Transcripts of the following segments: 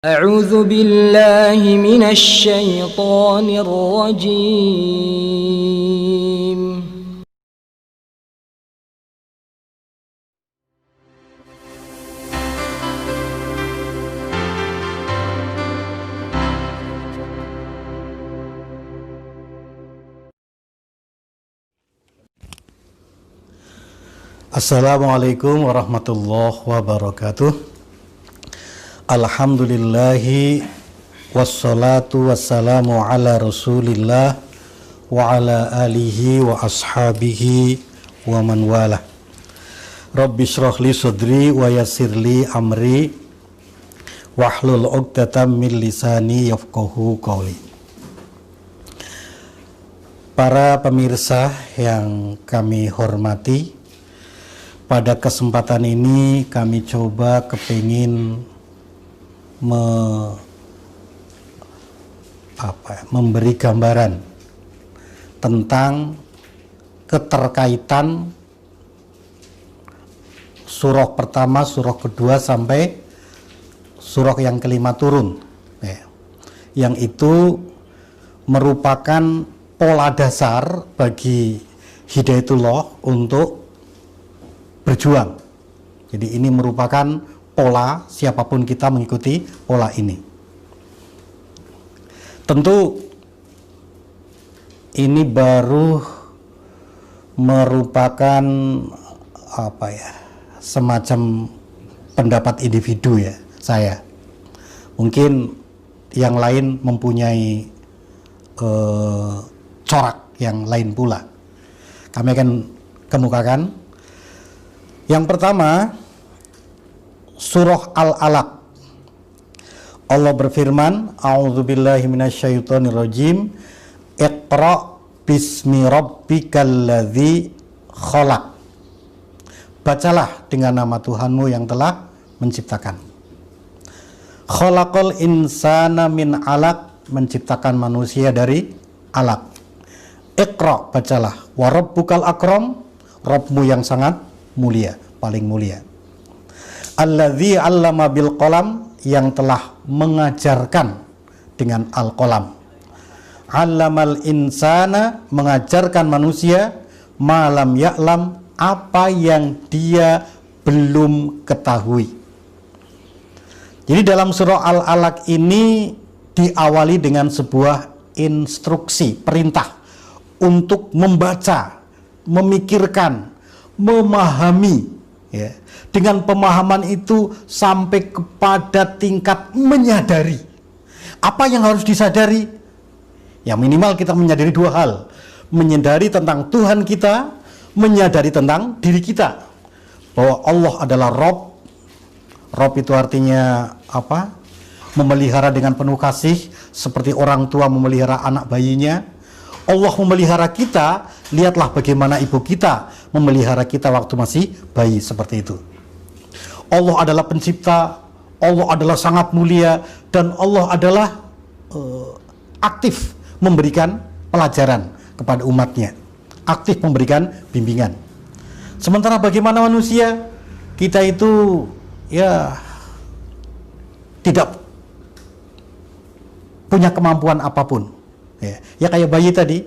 أعوذ بالله من الشيطان الرجيم. Assalamualaikum warahmatullahi wabarakatuh. Alhamdulillahi wassalatu wassalamu ala rasulillah wa ala alihi wa ashabihi wa man wala. Rabbi shrah li sadri wa yassir li amri wahlul 'uqdatam min lisani yafqahu qawli. Para pemirsa yang kami hormati, pada kesempatan ini kami coba kepingin memberi gambaran tentang keterkaitan surah pertama, surah kedua sampai surah yang kelima turun, yang itu merupakan pola dasar bagi Hidayatullah untuk berjuang. Jadi ini merupakan pola, siapapun kita mengikuti pola ini. Tentu ini baru merupakan semacam pendapat individu ya, saya. Mungkin yang lain mempunyai corak yang lain pula. Kami akan kemukakan. Yang pertama, surah Al-Alaq. Allah berfirman, a'udzubillahi minasyaitonirrajim, iqra bismi rabbikal ladzi khalaq. Bacalah dengan nama Tuhanmu yang telah menciptakan. Khalaqal insana min 'alaq, menciptakan manusia dari alaq. Iqra, bacalah. Wa rabbukal akram, Rabbmu yang sangat mulia, paling mulia. Alladzi 'allama bil qalam, yang telah mengajarkan dengan al-qalam. 'Allamal insana, mengajarkan manusia, malam ya'lam, apa yang dia belum ketahui. Jadi dalam surah Al-Alaq ini diawali dengan sebuah instruksi, perintah untuk membaca, memikirkan, memahami, ya. Dengan pemahaman itu sampai kepada tingkat menyadari. Apa yang harus disadari? Ya minimal kita menyadari dua hal. Menyadari tentang Tuhan kita, menyadari tentang diri kita. Bahwa Allah adalah Rabb. Rabb itu artinya apa? Memelihara dengan penuh kasih, seperti orang tua memelihara anak bayinya. Allah memelihara kita, lihatlah bagaimana ibu kita memelihara kita waktu masih bayi, seperti itu. Allah adalah pencipta, Allah adalah sangat mulia, dan Allah adalah aktif memberikan pelajaran kepada umatnya, aktif memberikan bimbingan. Sementara bagaimana manusia, kita itu ya tidak punya kemampuan apapun. Ya kayak bayi tadi,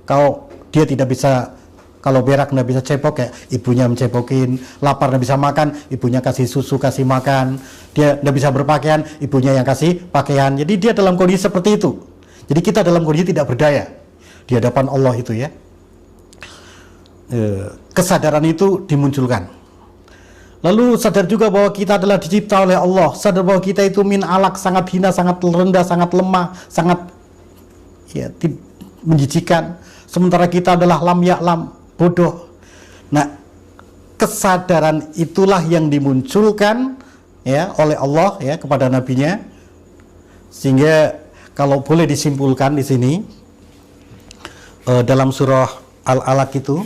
kalau dia tidak bisa, kalau berak nggak bisa cepok, ya ibunya mencepokin. Lapar nggak bisa makan, ibunya kasih susu, kasih makan. Dia nggak bisa berpakaian, ibunya yang kasih pakaian. Jadi dia dalam kondisi seperti itu. Jadi kita dalam kondisi tidak berdaya di hadapan Allah itu ya. Kesadaran itu dimunculkan. Lalu sadar juga bahwa kita adalah dicipta oleh Allah. Sadar bahwa kita itu min alaq, sangat hina, sangat rendah, sangat lemah, sangat menjijikan. Sementara kita adalah lam ya'lam, bodoh. Nah, kesadaran itulah yang dimunculkan ya oleh Allah ya kepada nabinya, sehingga kalau boleh disimpulkan di sini dalam surah Al-Alaq itu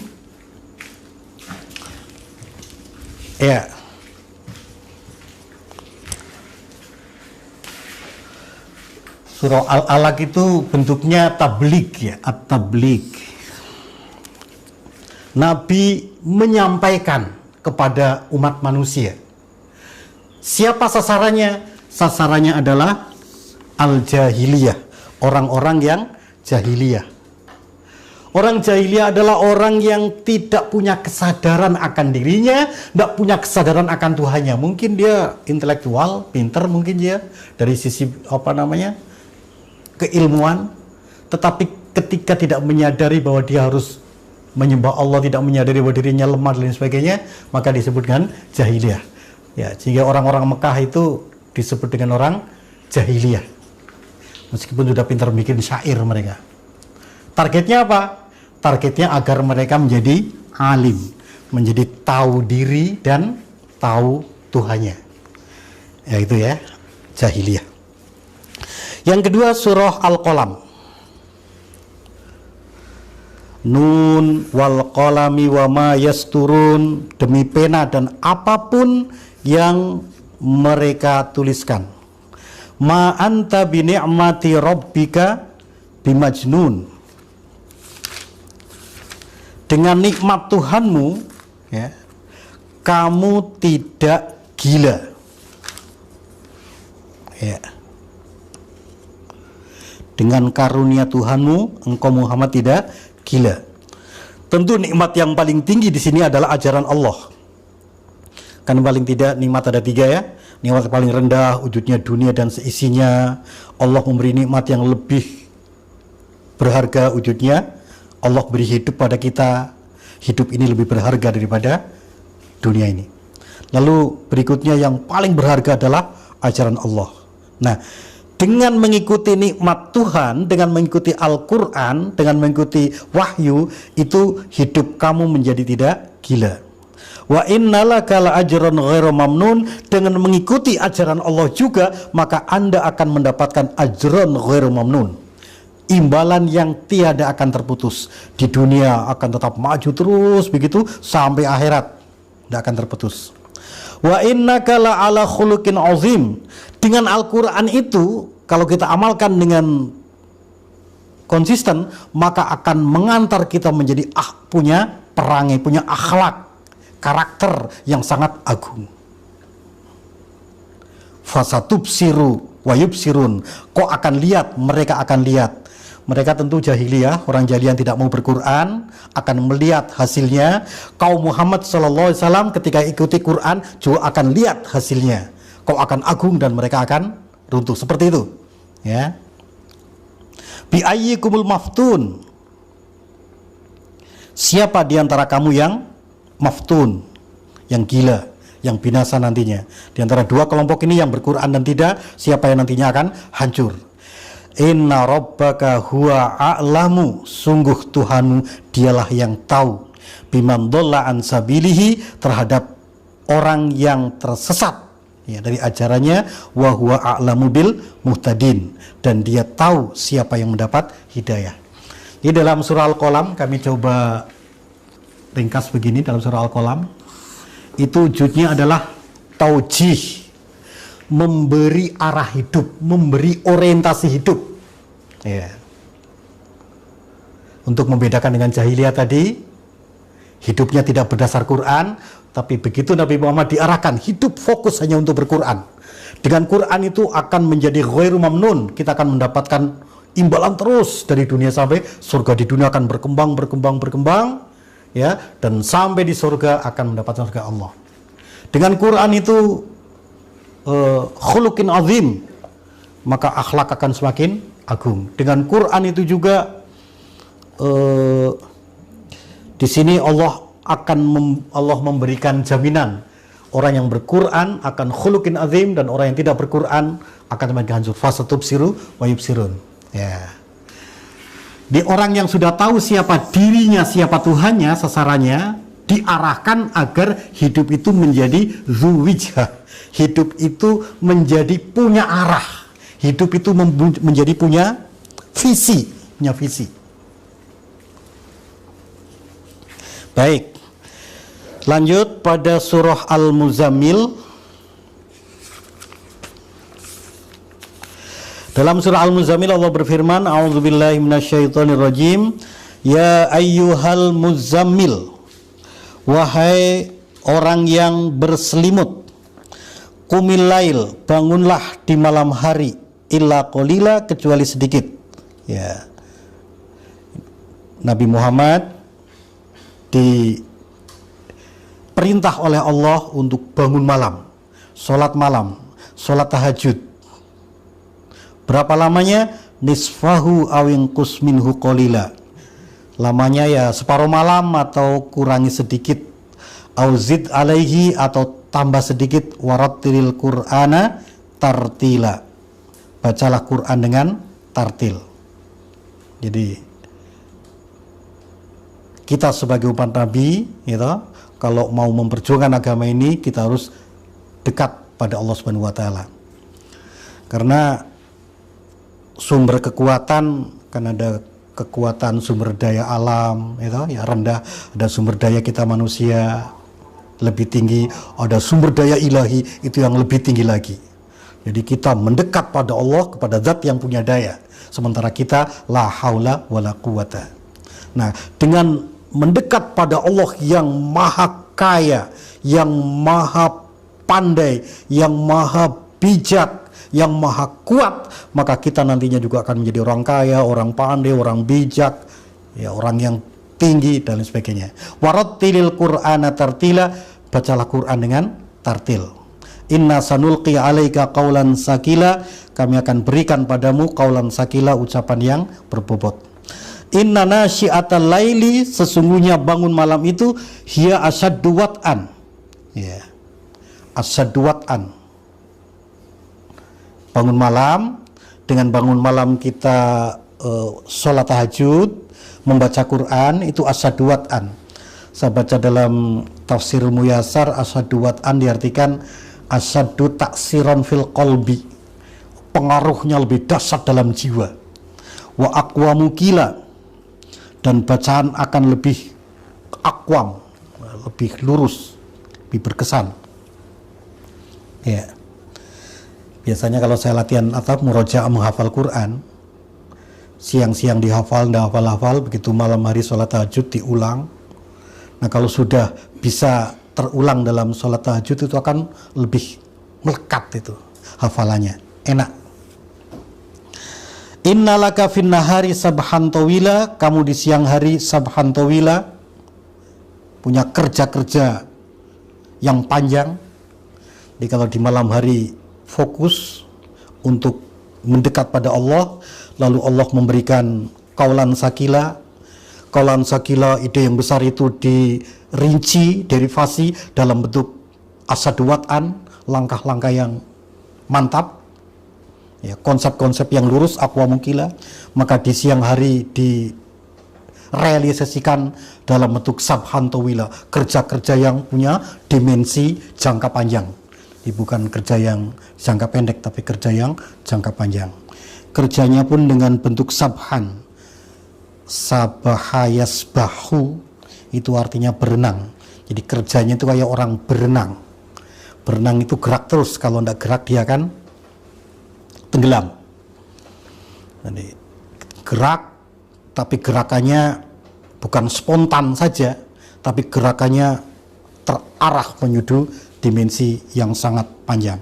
ya surah Al-Alaq itu bentuknya tabligh ya, at-tabligh. Nabi menyampaikan kepada umat manusia. Siapa sasarannya? sasarannya adalah al-jahiliyah, orang-orang yang jahiliyah. Orang jahiliyah adalah orang yang tidak punya kesadaran akan dirinya, tidak punya kesadaran akan Tuhannya. Mungkin dia intelektual, pinter mungkin dia dari sisi keilmuan, tetapi ketika tidak menyadari bahwa dia harus menyembah Allah, tidak menyadari bahwa dirinya lemah dan lain sebagainya, maka disebut dengan jahiliyah. Ya, sehingga orang-orang Mekah itu disebut dengan orang jahiliyah. Meskipun sudah pintar bikin syair mereka. Targetnya apa? Targetnya agar mereka menjadi alim, menjadi tahu diri dan tahu Tuhannya. Ya itu ya, jahiliyah. Yang kedua surah Al-Qalam. Nun wal qalami wa ma yasturun, demi pena dan apapun yang mereka tuliskan. Ma anta bi ni'mati rabbika bimajnun. Dengan nikmat Tuhanmu, ya, kamu tidak gila. Ya. Dengan karunia Tuhanmu, engkau Muhammad tidak gila. Tentu nikmat yang paling tinggi di sini adalah ajaran Allah. Kan paling tidak nikmat ada 3 ya. Nikmat paling rendah, wujudnya dunia dan seisinya. Allah memberi nikmat yang lebih berharga wujudnya. Allah beri hidup pada kita. Hidup ini lebih berharga daripada dunia ini. Lalu berikutnya yang paling berharga adalah ajaran Allah. Nah, dengan mengikuti nikmat Tuhan, dengan mengikuti Al-Quran, dengan mengikuti wahyu, itu hidup kamu menjadi tidak gila. Wa innalaka la ajran ghairu mamnun, dengan mengikuti ajaran Allah juga, maka Anda akan mendapatkan ajran ghairu mamnun, imbalan yang tiada akan terputus. Di dunia akan tetap maju terus begitu sampai akhirat, tidak akan terputus. Wa innaka la ala khuluqin azim, dengan Al-Quran itu kalau kita amalkan dengan konsisten, maka akan mengantar kita menjadi punya perangai, punya akhlak, karakter yang sangat agung. Fasatubsiru wa yubsirun, kau akan lihat, mereka akan lihat. Mereka tentu jahiliyah, orang jahiliyah yang tidak mau berquran, akan melihat hasilnya. Kaum Muhammad SAW ketika ikuti Quran juga akan lihat hasilnya. Kau akan agung dan mereka akan runtuh. Seperti itu, ya. Bi ayyikumul maftun, siapa di antara kamu yang maftun, yang gila, yang binasa nantinya. Di antara 2 kelompok ini yang berquran dan tidak, siapa yang nantinya akan hancur. Inna rabbaka huwa a'lamu, sungguh Tuhanmu dialah yang tahu, biman dhalla an sabilihi, terhadap orang yang tersesat ya dari ajarannya, wa huwa a'lamu bil muhtadin, dan dia tahu siapa yang mendapat hidayah. Ini dalam surah Al-Qalam, kami coba ringkas begini. Dalam surah Al-Qalam itu wujudnya adalah taujih, memberi arah hidup, memberi orientasi hidup, ya. Untuk membedakan dengan jahiliyah tadi, hidupnya tidak berdasar Quran, tapi begitu Nabi Muhammad diarahkan hidup fokus hanya untuk berquran, dengan Quran itu akan menjadi ghairu mamnun, kita akan mendapatkan imbalan terus dari dunia sampai surga. Di dunia akan berkembang, ya, dan sampai di surga akan mendapatkan surga Allah. Dengan Quran itu khuluqin azim, maka akhlak akan semakin agung. Dengan Quran itu juga di sini Allah memberikan jaminan, orang yang berquran akan khuluqin azim, dan orang yang tidak berquran akan semakin hancur. Fasatubsiru wa yubsirun, ya. Di orang yang sudah tahu siapa dirinya, siapa Tuhannya, sasarannya, diarahkan agar hidup itu menjadi zuwijah, hidup itu menjadi punya arah, hidup itu menjadi punya visi. Baik, lanjut pada surah Al-Muzammil. Dalam surah Al-Muzammil Allah berfirman, a'udzubillahi minasyaitonirrajim, ya ayyuhal muzammil, wahai orang yang berselimut, Qumil lail, bangunlah di malam hari, illa qalila, kecuali sedikit. Ya. Nabi Muhammad diperintah oleh Allah untuk bangun malam, sholat tahajud. Berapa lamanya? Nisfahu awingkus minhu qalila. Lamanya ya separuh malam atau kurangi sedikit. Auzid alaihi, atau tambah sedikit. Warattilil Qur'ana tartila. Bacalah Quran dengan tartil. Jadi kita sebagai umat Nabi, gitu, kalau mau memperjuangkan agama ini, kita harus dekat pada Allah Subhanahu wa taala. Karena sumber kekuatan, kan ada kekuatan sumber daya alam, itu ya rendah, ada sumber daya kita manusia lebih tinggi, ada sumber daya ilahi itu yang lebih tinggi lagi. Jadi kita mendekat pada Allah, kepada zat yang punya daya, sementara kita la haula wala quwata. Nah, dengan mendekat pada Allah yang maha kaya, yang maha pandai, yang maha bijak, yang maha kuat, maka kita nantinya juga akan menjadi orang kaya, orang pandai, orang bijak, ya, orang yang tinggi dan lain sebagainya. Warattilil Qur'ana tartila, bacalah Quran dengan tartil. Inna sanulqi alaika qaulan sakila, kami akan berikan padamu qaulan sakila, ucapan yang berbobot. Inna nasyi'atal laili, sesungguhnya bangun malam itu, hiya asyaddu wat'an. Ya. Asyaddu wat'an. Bangun malam, dengan bangun malam kita sholat tahajud, membaca Quran, itu asyaddu wat'an. Saya baca dalam tafsir Muyassar, asyaddu wat'an diartikan asyaddu taksiron fil qalbi, pengaruhnya lebih dahsyat dalam jiwa. Wa aqwamu qila, dan bacaan akan lebih aqwam, lebih lurus, lebih berkesan. Ya. Biasanya kalau saya latihan atau murojaah menghafal Quran, siang-siang dihafal, nggak hafal-hafal, begitu malam hari sholat tahajud diulang. Nah, kalau sudah bisa terulang dalam sholat tahajud, itu akan lebih melekat itu hafalannya, enak. Innalaka fin nahari sabhan tawila, kamu di siang hari sabhan tawila, punya kerja-kerja yang panjang. Jadi kalau di malam hari fokus untuk mendekat pada Allah, lalu Allah memberikan qaulan sakila. Qaulan sakila, ide yang besar itu dirinci, derivasi dalam bentuk asyaddu wat'an, langkah-langkah yang mantap, ya, konsep-konsep yang lurus, aqwamu qila. Maka di siang hari direalisasikan dalam bentuk sabhan tawila, kerja-kerja yang punya dimensi jangka panjang. Bukan kerja yang jangka pendek, tapi kerja yang jangka panjang. Kerjanya pun dengan bentuk sabhan. Sabahayasbahu, itu artinya berenang. Jadi kerjanya itu kayak orang berenang. Berenang itu gerak terus, kalau tidak gerak dia akan tenggelam. Jadi gerak, tapi gerakannya bukan spontan saja, tapi gerakannya terarah menuju dimensi yang sangat panjang.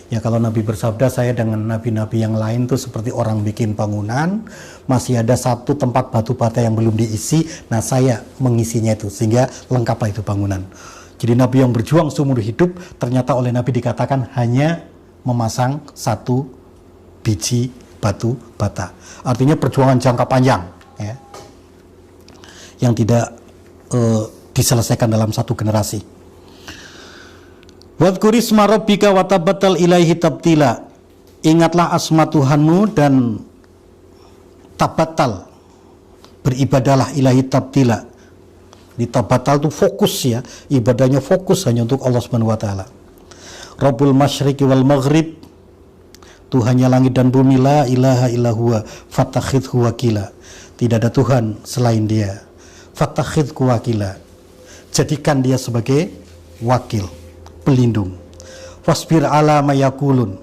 Ya, kalau Nabi bersabda, saya dengan nabi-nabi yang lain tuh seperti orang bikin bangunan, masih ada satu tempat batu bata yang belum diisi, nah saya mengisinya itu, sehingga lengkaplah itu bangunan. Jadi Nabi yang berjuang seumur hidup, ternyata oleh Nabi dikatakan hanya memasang satu biji batu bata. Artinya perjuangan jangka panjang, ya, yang tidak diselesaikan dalam satu generasi. Wadhkurisma rabbika wa tabattal ilaihi tabtila, ingatlah asma Tuhanmu dan tabattal, beribadahlah ilahi tabtila. Di tabattal itu fokus, ya, ibadahnya fokus hanya untuk Allah Subhanahu wa taala. Rabbul masyriqi wal maghrib, Tuhannya langit dan bumi, la ilaha illa huwa fattakhidhu wakila, tidak ada Tuhan selain Dia. Fattakhidhu wakila, jadikan Dia sebagai wakil, pelindung. Wasbir ala mayakulun,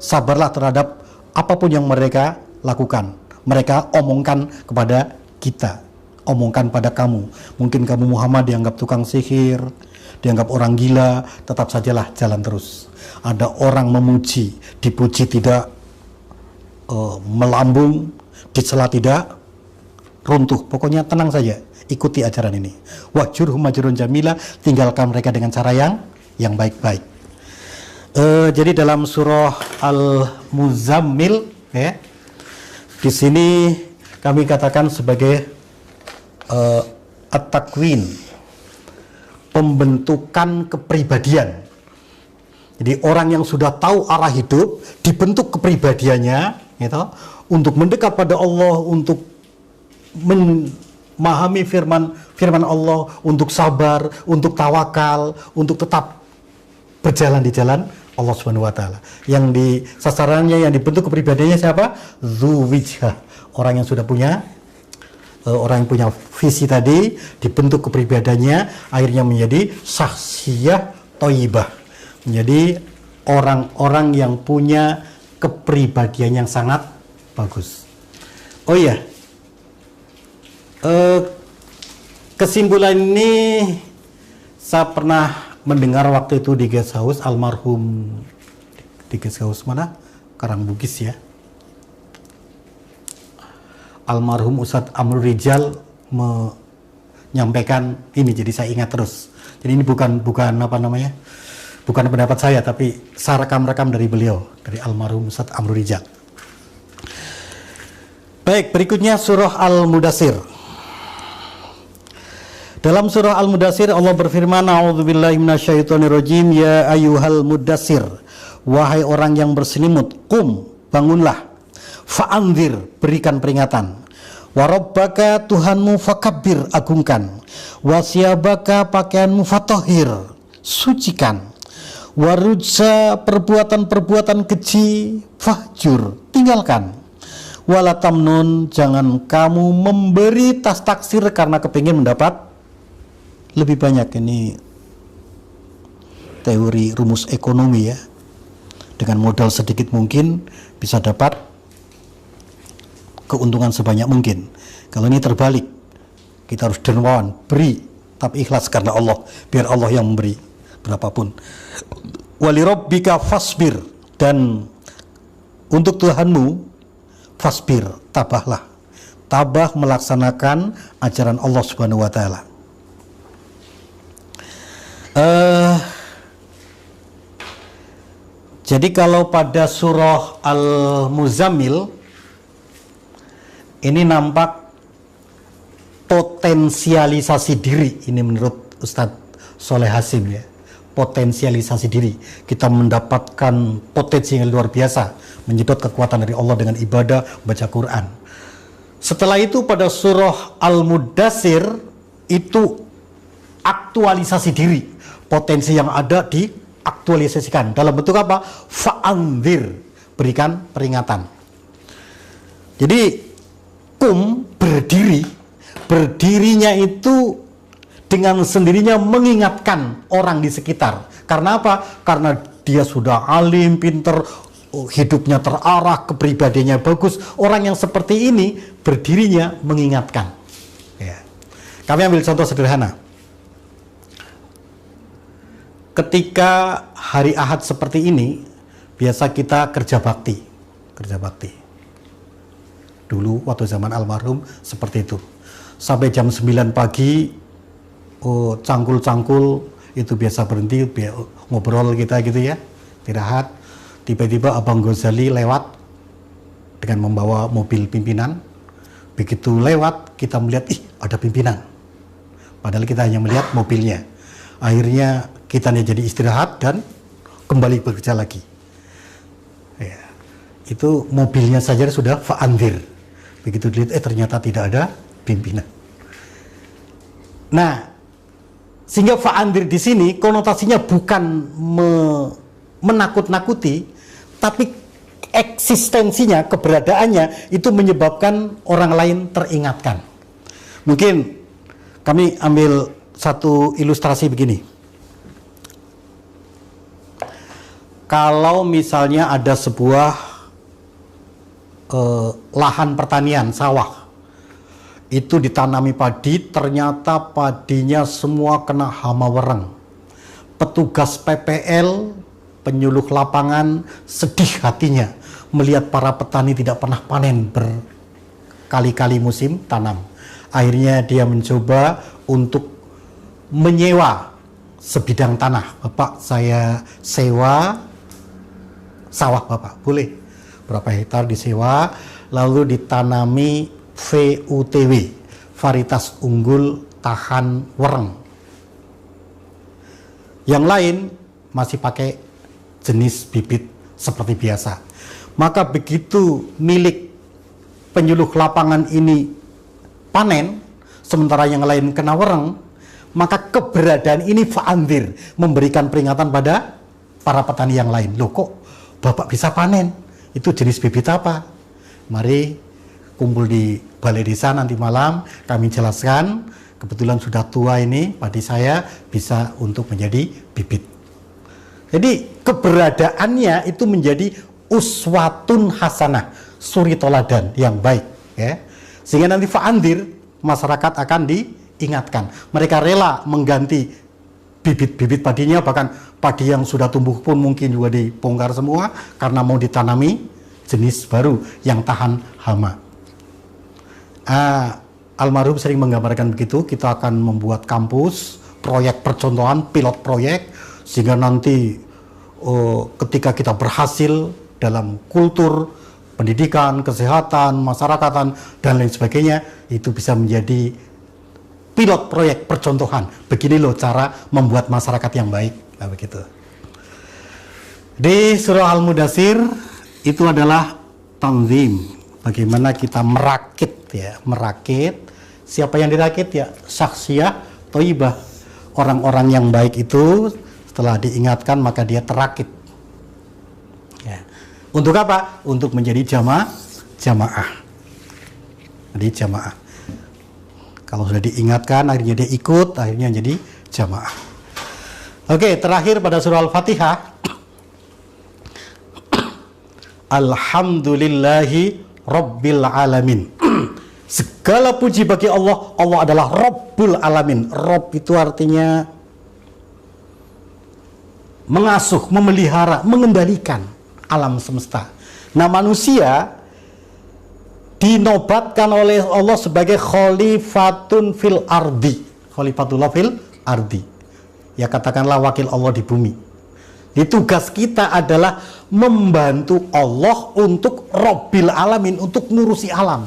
sabarlah terhadap apapun yang mereka lakukan, mereka omongkan kepada kita, omongkan pada kamu. Mungkin kamu Muhammad dianggap tukang sihir, dianggap orang gila, tetap sajalah jalan terus. ada orang memuji, dipuji tidak melambung, dicela tidak runtuh. Pokoknya tenang saja, ikuti ajaran ini. Wahjurhum majrun jamila, tinggalkan mereka dengan cara yang baik-baik. Jadi dalam surah Al-Muzammil ya, di sini kami katakan sebagai at-takwin, pembentukan kepribadian. Jadi orang yang sudah tahu arah hidup dibentuk kepribadiannya gitu, untuk mendekat pada Allah, untuk memahami firman Allah, untuk sabar, untuk tawakal, untuk tetap berjalan di jalan Allah Subhanahu wa taala. Yang di sasarannya, yang dibentuk kepribadiannya siapa? Dzuwijhah. Orang yang sudah punya orang yang punya visi tadi, dibentuk kepribadiannya, akhirnya menjadi syakhsiyah thayyibah. Menjadi orang-orang yang punya kepribadian yang sangat bagus. Oh iya, kesimpulan ini saya pernah mendengar waktu itu di guest house almarhum, di guest house mana? Karangbugis ya. Almarhum Ustadz Amrul Rijal menyampaikan ini, jadi saya ingat terus. Jadi ini bukan apa namanya, bukan pendapat saya, tapi saya rekam dari beliau, dari almarhum Ustadz Amrul Rijal. Baik, berikutnya surah Al-Mudassir. Dalam surah Al-Mudassir Allah berfirman, a'udzubillahi minasyaitonirrajim, ya ayyuhal mudassir, wahai orang yang berselimut, qum, bangunlah, fa'anzir, berikan peringatan, warabbaka, Tuhanmu, fakabbir, agungkan, wasyabaka, pakaianmu, fatahhir, sucikan, warujza, perbuatan-perbuatan keji, fahjur, tinggalkan, walatamnun, jangan kamu memberi tas taksir karena kepingin mendapat lebih banyak. Ini teori rumus ekonomi ya, dengan modal sedikit mungkin bisa dapat keuntungan sebanyak mungkin. Kalau ini terbalik, kita harus dermawan, beri tapi ikhlas karena Allah, biar Allah yang memberi berapapun. Walirabbika fasbir, dan untuk Tuhanmu fasbir, tabahlah, tabah melaksanakan ajaran Allah Subhanahu wa taala. Jadi kalau pada surah Al-Muzammil ini nampak potensialisasi diri, ini menurut Ustadz Soleh Hasim ya, potensialisasi diri. Kita mendapatkan potensi yang luar biasa, menyedot kekuatan dari Allah dengan ibadah, baca Quran. Setelah itu pada surah Al-Mudassir itu aktualisasi diri, potensi yang ada diaktualisasikan dalam bentuk apa? Fa'anzir, berikan peringatan. Jadi kum, berdiri, berdirinya itu dengan sendirinya mengingatkan orang di sekitar. Karena apa? Karena dia sudah alim, pinter, hidupnya terarah, kepribadiannya bagus. Orang yang seperti ini berdirinya mengingatkan ya. Kami ambil contoh sederhana. Ketika hari Ahad seperti ini, biasa kita kerja bakti. Dulu waktu zaman almarhum seperti itu. Sampai jam 9 pagi, cangkul-cangkul itu biasa berhenti, ngobrol kita gitu ya, istirahat. Tiba-tiba Abang Ghazali lewat dengan membawa mobil pimpinan. Begitu lewat, kita melihat, ada pimpinan. Padahal kita hanya melihat mobilnya. Akhirnya kita jadi istirahat dan kembali bekerja lagi. Ya, itu mobilnya saja sudah fa'anzir. Begitu dilihat, ternyata tidak ada pimpinan. Nah, sehingga fa'anzir di sini konotasinya bukan menakut-nakuti, tapi eksistensinya, keberadaannya itu menyebabkan orang lain teringatkan. Mungkin kami ambil satu ilustrasi begini. Kalau misalnya ada sebuah lahan pertanian, sawah, itu ditanami padi, ternyata padinya semua kena hama wereng. Petugas PPL, penyuluh lapangan sedih hatinya melihat para petani tidak pernah panen berkali-kali musim tanam. Akhirnya dia mencoba untuk menyewa sebidang tanah. Bapak, saya sewa sawah Bapak, boleh. Berapa hektar disewa, lalu ditanami VUTW, varietas unggul tahan wereng. Yang lain masih pakai jenis bibit seperti biasa. Maka begitu milik penyuluh lapangan ini panen, sementara yang lain kena wereng, maka keberadaan ini fa'andir, memberikan peringatan pada para petani yang lain. Loh, kok Bapak bisa panen? Itu jenis bibit apa? Mari kumpul di balai desa nanti malam, kami jelaskan. Kebetulan sudah tua ini, padi saya bisa untuk menjadi bibit. Jadi keberadaannya itu menjadi uswatun hasanah, suri toladan yang baik, ya. Sehingga nanti fa'andir, masyarakat akan diingatkan. Mereka rela mengganti bibit-bibit padinya, bahkan padi yang sudah tumbuh pun mungkin juga dibongkar semua karena mau ditanami jenis baru yang tahan hama. Almarhum sering menggambarkan begitu. Kita akan membuat kampus, proyek percontohan, pilot proyek, sehingga nanti ketika kita berhasil dalam kultur, pendidikan, kesehatan, masyarakatan, dan lain sebagainya, itu bisa menjadi pilot proyek percontohan. Begini loh cara membuat masyarakat yang baik. Nah, begitu. Di surah Al-Mudathir itu adalah tanzim. Bagaimana kita merakit, ya, merakit. Siapa yang dirakit, ya? Syakhsiyah thayyibah. Orang-orang yang baik itu setelah diingatkan maka dia terakit. Ya. Untuk apa? Untuk menjadi jamaah. Jadi jamaah. Kalau sudah diingatkan, akhirnya dia ikut, akhirnya jadi jamaah. Oke, terakhir pada surah Al-Fatihah. Alhamdulillahi Rabbil Alamin. Segala puji bagi Allah. Allah adalah Rabbul Alamin. Rabb itu artinya mengasuh, memelihara, mengendalikan alam semesta. Nah, manusia dinobatkan oleh Allah sebagai khalifatun fil ardi. Khalifatullah fil ardi. Ya, katakanlah wakil Allah di bumi. Jadi tugas kita adalah membantu Allah untuk Rabbil Alamin, untuk ngurusi alam.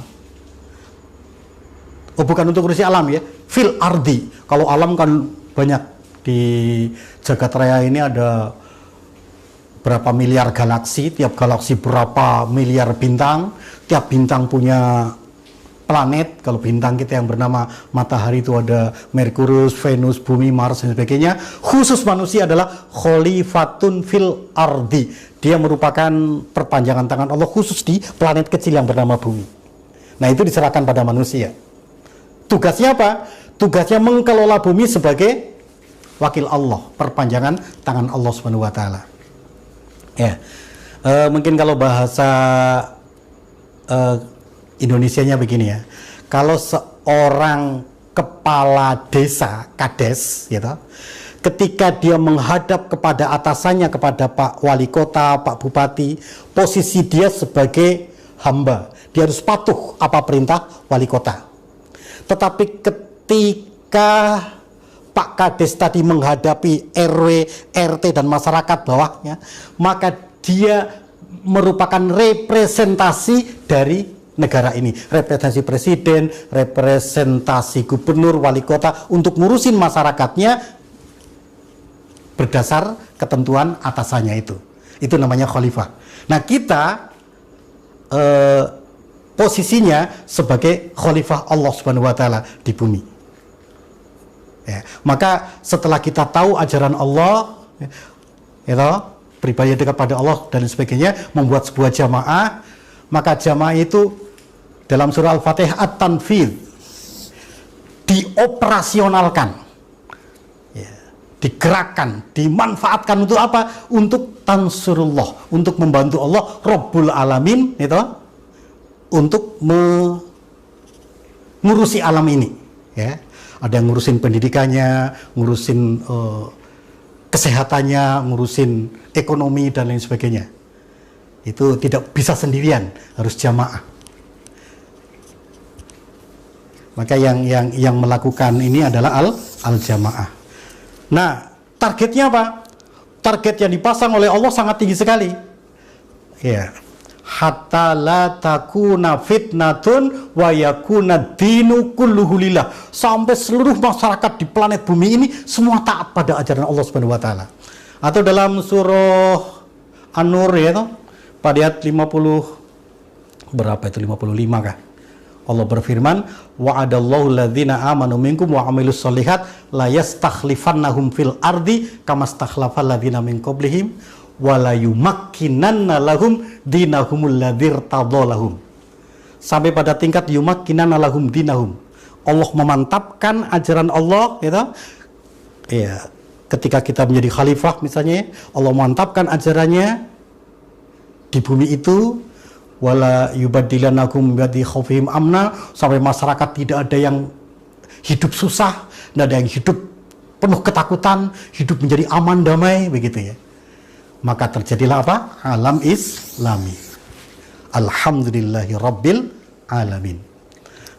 Oh, bukan untuk ngurusi alam, ya, fil ardi. Kalau alam kan banyak, di jagat raya ini ada berapa miliar galaksi, tiap galaksi berapa miliar bintang, tiap bintang punya planet. Kalau bintang kita yang bernama matahari itu ada Merkurius, Venus, Bumi, Mars, dan sebagainya. Khusus manusia adalah khalifatun fil ardi. Dia merupakan perpanjangan tangan Allah khusus di planet kecil yang bernama Bumi. Nah, itu diserahkan pada manusia. Tugasnya apa? Tugasnya mengelola bumi sebagai wakil Allah, perpanjangan tangan Allah Subhanahu wa taala. Ya. Mungkin kalau bahasa Indonesianya begini, ya. Kalau seorang kepala desa, kades, gitu, ketika dia menghadap kepada atasannya, kepada Pak Wali Kota, Pak Bupati, posisi dia sebagai hamba. Dia harus patuh apa perintah Wali Kota. Tetapi ketika Pak Kades tadi menghadapi RW, RT, dan masyarakat bawahnya, maka dia merupakan representasi dari negara ini. Representasi presiden, representasi gubernur, wali kota, untuk ngurusin masyarakatnya berdasar ketentuan atasannya itu. Itu namanya khalifah. Nah, kita posisinya sebagai khalifah Allah Subhanahu wa taala di bumi. Ya, maka setelah kita tahu ajaran Allah, ya, beribadah dekat pada Allah dan sebagainya, membuat sebuah jamaah, maka jamaah itu dalam surah Al-Fatihah at-tanfidz, dioperasionalkan, ya, digerakkan, dimanfaatkan untuk apa? Untuk tansurullah, untuk membantu Allah Rabbul Alamin, itu, untuk mengurusi alam ini, ya. Ada yang ngurusin pendidikannya, ngurusin kesehatannya, ngurusin ekonomi dan lain sebagainya. Itu tidak bisa sendirian, harus jamaah. Maka yang melakukan ini adalah al-jamaah. Nah, targetnya apa? Target yang dipasang oleh Allah sangat tinggi sekali. Ya. Hatta la takuna fitnatun wa yakuna dinu kulluhu lillah. Sampai seluruh masyarakat di planet bumi ini semua taat pada ajaran Allah Subhanahu wa taala. Atau dalam surah An-Nur ya, pada ayat 50 berapa itu, 55 kah? Allah berfirman, wa'adallahu alladzina amanu minkum wa amilus sholihat la yastakhlifannahum fil ardi kama stakhlafal ladzina min qablihim wa la yumakkinanna lahum dinahumul ladzir tadallahum. Sampai pada tingkat yumakkinanna lahum dinahum. Allah memantapkan ajaran Allah, gitu. Ya, ketika kita menjadi khalifah misalnya, Allah memantapkan ajarannya di bumi itu, wala yubadilanakum badi khaufihim amna, sampai masyarakat tidak ada yang hidup susah, tidak ada yang hidup penuh ketakutan, hidup menjadi aman damai, begitu ya. Maka terjadilah apa? Alam Islami. Alhamdulillahi Rabbil Alamin.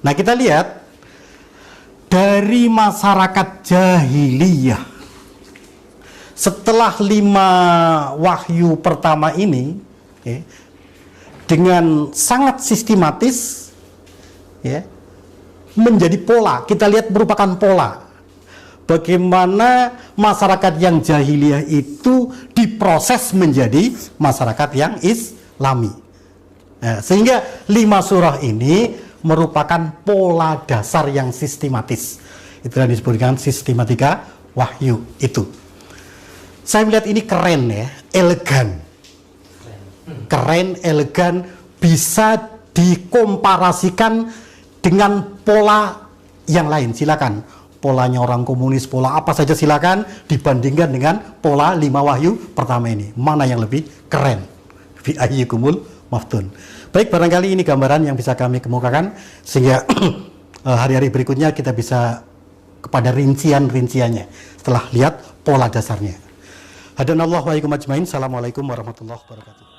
Nah, kita lihat dari masyarakat jahiliyah setelah 5 wahyu pertama ini, ya, dengan sangat sistematis, ya, menjadi pola. Kita lihat merupakan pola bagaimana masyarakat yang jahiliyah itu diproses menjadi masyarakat yang Islami. Nah, sehingga 5 surah ini merupakan pola dasar yang sistematis. Itu yang disebutkan sistematika wahyu itu. Saya melihat ini keren ya, elegan. Keren, elegan, bisa dikomparasikan dengan pola yang lain. Silakan, polanya orang komunis, pola apa saja silakan dibandingkan dengan pola 5 wahyu pertama ini. Mana yang lebih keren? Fi ayyukumul maftun. Baik, barangkali ini gambaran yang bisa kami kemukakan sehingga hari-hari berikutnya kita bisa kepada rincian-rinciannya setelah lihat pola dasarnya. Hadanallahu wa iyyakum ajmain. Assalamualaikum warahmatullahi wabarakatuh.